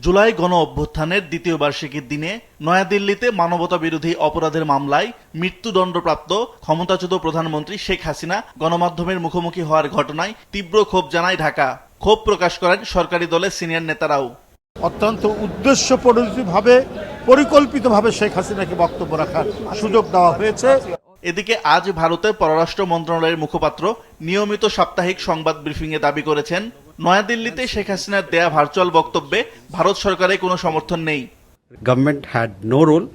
জুলাই গণ অভ্যুত্থানের দ্বিতীয় বার্ষিকীর দিনে নয়াদিল্লিতে মানবতা বিরোধী অপরাধের মামলায় মৃত্যুদণ্ডপ্রাপ্ত ক্ষমতাচ্যুত প্রধানমন্ত্রী শেখ হাসিনা গণমাধ্যমের মুখোমুখি হওয়ার ঘটনায় তীব্র ক্ষোভ জানায় ঢাকা। ক্ষোভ প্রকাশ করেন সরকারি দলের সিনিয়র নেতারাও। অত্যন্ত উদ্দেশ্যপ্রণোদিতভাবে পরিকল্পিতভাবে শেখ হাসিনাকে বক্তব্য রাখার সুযোগ দেওয়া হয়েছে। এদিকে আজ ভারতের পররাষ্ট্র মন্ত্রণালয়ের মুখপাত্র নিয়মিত সাপ্তাহিক সংবাদ ব্রিফিংয়ে দাবি করেছেন, নয়াদিল্লিতে শেখ হাসিনার দেয়া ভার্চুয়াল বক্তব্যে ভারত সরকারের কোনো সমর্থন নেই। Government had no role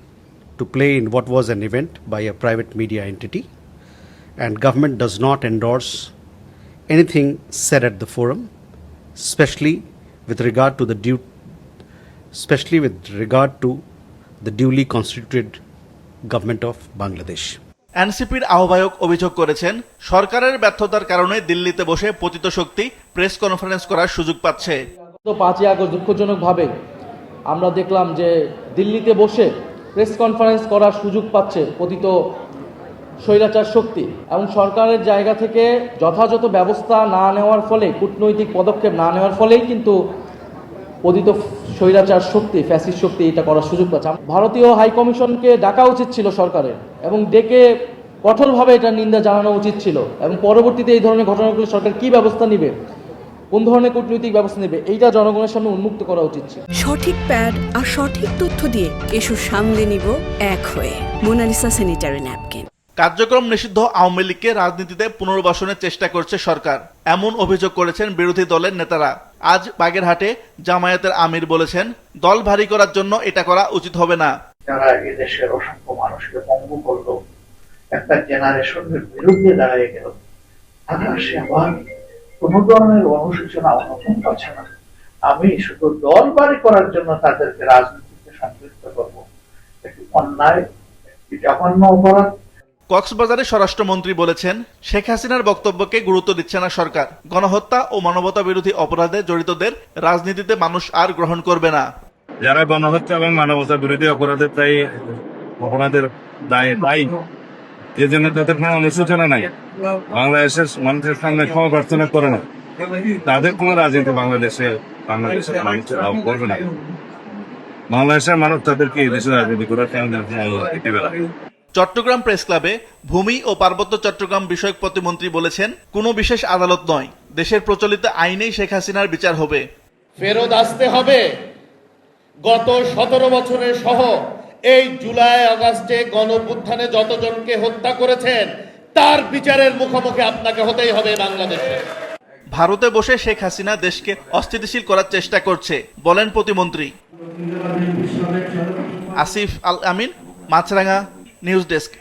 to play in what was an event by a private media entity, and government does not endorse anything said at the forum, especially with regard to the duly constituted government of Bangladesh. এনসিপির আহ্বায়ক অভিযোগ করেছেন, সরকারের ব্যর্থতার কারণে দিল্লিতে বসে পতিত শক্তি প্রেস কনফারেন্স করার সুযোগ পাচ্ছে। 5ই আগস্ট দুঃখজনকভাবে আমরা দেখলাম যে দিল্লিতে বসে প্রেস কনফারেন্স করার সুযোগ পাচ্ছে পতিত স্বৈরাচার শক্তি, এবং সরকারের জায়গা থেকে যথাযথ ব্যবস্থা না নেওয়ার ফলে, কূটনৈতিক পদক্ষেপ না নেওয়ার ফলেই কিন্তু পতিত স্বৈরাচার শক্তি, ফ্যাসিস্ট শক্তি এটা করার সুযোগ পাচ্ছে। ভারতীয় হাইকমিশনকে ডাকা উচিত ছিল সরকারের, এবং ডেকে কঠোরভাবে এটা নিন্দা জানানো উচিত ছিল, এবং পরবর্তীতে এই ধরনের ঘটনাগুলো সরকার কি ব্যবস্থা নেবে, কোন ধরনের কূটনৈতিক ব্যবস্থা নেবে, এইটা জনগণের সামনে উন্মুক্ত করা উচিত ছিল। সঠিক প্যাড আর সঠিক তথ্য দিয়ে এসব সামলে নিব এক হয়ে। Monalisa sanitary napkin. কার্যক্রম নিষিদ্ধ আওয়ামী লীগকে রাজনীতিতে পুনর্বাসনের চেষ্টা করছে সরকার, এমন অভিযোগ করেছেন বিরোধী দলের নেতারা। আজ বাগেরহাটে জামায়াতের আমির বলেছেন, দল ভারী করার জন্য এটা করা উচিত হবে না। যারা এই দেশের অসংখ্য মানুষকে পঙ্গু করলো, একটা জেনারেশনের বিরুদ্ধে দাঁড়িয়ে গেল, তারা সে আবার কোন ধরনের অনুশোচনা অনুভব করছে না। আমি শুধু দল ভারী করার জন্য তাদেরকে রাজনীতিতে সম্পৃক্ত করবো, একটি অন্যায়, একটি জঘন্য অপরাধ। কক্সবাজারে স্বরাষ্ট্রমন্ত্রী বলেছেন, শেখ হাসিনার বক্তব্যকে গুরুত্ব দিচ্ছে না সরকার। গণহত্যা ও মানবতা বিরোধী অপরাধে জড়িতদের রাজনীতিতে মানুষ আর গ্রহণ করবে না। যারা গণহত্যা এবং মানবতা বিরোধী অপরাধের দায়ী, এই জন্য তাদের কোনো অনুশোচনা নাই। বাংলাদেশের মানুষের সামনে ক্ষমা প্রার্থনা করে না, তাদের কোনো রাজনীতি বাংলাদেশের মানুষ করবে না। বাংলাদেশের মানুষ তাদেরকে এই দেশের রাজনীতি করার চট্টগ্রাম প্রেস ক্লাবে ভূমি ও পার্বত্য চট্টগ্রাম বিষয়ক প্রতিমন্ত্রী বলেছেন, কোনো বিশেষ আদালত নয়, দেশের প্রচলিত আইনেই শেখ হাসিনার বিচার হবে। ফেরত আসতে হবে। গত 17 বছরের সহ এই জুলাই আগস্টে গণঅভ্যুত্থানে যতজনকে হত্যা করেছেন তার বিচারের মুখোমুখি আপনাকে হতেই হবে বাংলাদেশে। ভারতে বসে শেখ হাসিনা দেশকে অস্থিতিশীল করার চেষ্টা করছে বলেন প্রতিমন্ত্রী। আসিফ আল আমিন, মাছরাঙা নিউজ ডেস্ক।